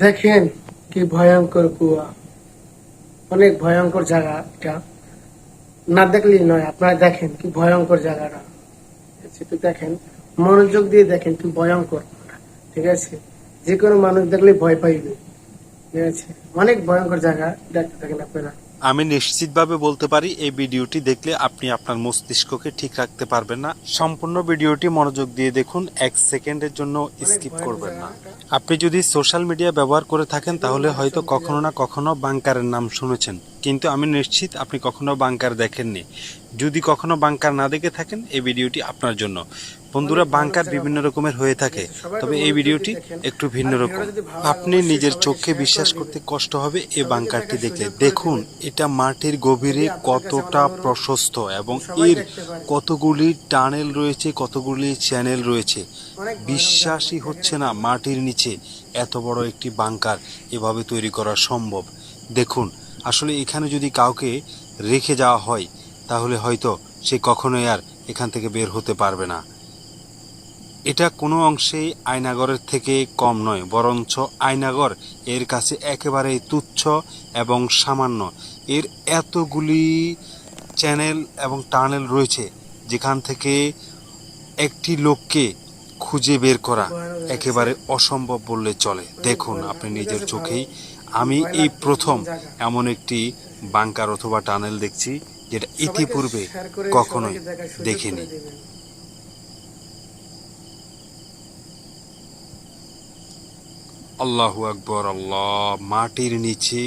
দেখেন কি ভয়ঙ্কর কুয়া, অনেক ভয়ঙ্কর জায়গা এটা। না দেখলেই নয়, আপনারা দেখেন কি ভয়ঙ্কর জায়গাটা। একটু দেখেন, মনোযোগ দিয়ে দেখেন কি ভয়ঙ্কর। ঠিক আছে, যে কোনো মানুষ দেখলে ভয় পাইবে। ঠিক আছে, অনেক ভয়ঙ্কর জায়গা, দেখতে থাকেন আপনারা। আমি নিশ্চিতভাবে বলতে পারি এই ভিডিওটি দেখলে আপনি আপনার মস্তিষ্ককে ঠিক রাখতে পারবেন না। সম্পূর্ণ ভিডিওটি মনোযোগ দিয়ে দেখুন, 1 সেকেন্ডের জন্য অনেক স্কিপ ভয়ঙ্কর করবেন জায়গা না। এটা। আপনি যদি সোশ্যাল মিডিয়া ব্যবহার করে থাকেন যে কোনো তাহলে মানুষ হয়তো চমকে কখনো যাবে। না কখনো বাংকারের নাম শুনেছেন, কিন্তু আমি নিশ্চিত আপনি কখনো বাংকার দেখেননি। যদি কখনো বাংকার না দেখে থাকেন এই ভিডিওটি আপনার জন্য। বন্ধুরা, অনেক ভয়ানক বাংকার জায়গা বিভিন্ন ভাই। রকমের হয়ে ঠিক থাকে, আছে, সবাই একটু তবে এই মনোযোগ দিয়ে ভিডিওটি দেখেন। একটু আর ভিন্ন ভিডিওটা রকম। যদি ভালো লাগে আপনি অবশ্যই নিজের সবাইকে চোখে শেয়ার করে বিশ্বাস করতে দিবেন। কষ্ট হবে এই সবাইকে বাংকারটি দেখার দেখলে। সুযোগ করে দেখুন, দিবেন। এটা মাটির গভীরে এটাই আপনাদের কাছে আমার কতটা অনুরোধ, প্রশস্ত এবং সবাই এর দেখতে পারে। কতগুলি টানেল রয়েছে, কতগুলি চ্যানেল রয়েছে। অনেক ভয়ানক জায়গা ভাই, বিশ্বাসই দেখেন হচ্ছে না একটু। মাটির নিচে এত বড় একটি বাংকার এভাবে তৈরি করা সম্ভব। দেখুন, আসলে এখানে যদি কাউকে রেখে যাওয়া হয় তাহলে হয়তো সে কখনোই আর এখান থেকে বের হতে পারবে না। এটা কোনো অংশেই আয়নাগরের থেকে কম নয়, বরঞ্চ আয়নাগর এর কাছে একেবারেই তুচ্ছ এবং সামান্য। এর এতগুলি চ্যানেল এবং টানেল রয়েছে যেখান থেকে একটি লোককে খুঁজে বের করা ভয়ানক জায়গা আছে। একেবারে অসম্ভব বললে চলে। অনেক দেখুন ভয়ানক, আপনি আপনার নিজের কাছে ভালো, চোখেই। আমি ভয় এই লাগবে প্রথম এমন জায়গা। এমন একটি বাংকার অথবা টানেল দেখছি যেটা সবাইকে ইতিপূর্বে শেয়ার করে, কখনোই সবাইকে দেখার সুযোগ করে দেখিনি। দেবেন। আল্লাহু আকবর, আল্লাহ! মাটির নিচে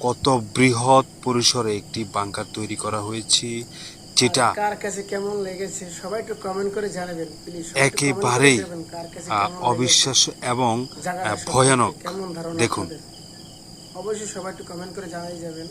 কত বৃহৎ পরিসরে একটি বাংকার তৈরি করা হয়েছে, আর যেটা কার কাছে কেমন লেগেছে সবাই একটু কমেন্ট করে জানাবেন প্লিজ। সবাই একটু কমেন্ট করে একেবারেই যাবেন কার কাছে কেমন লেগেছে অবিশ্বাস্য এবং জায়গাটা সম্পর্কে, ভয়ানক। কেমন ধারণা দেখুন, আপনাদের। অবশ্যই সবাই একটু কমেন্ট করে জানাই যাবেন।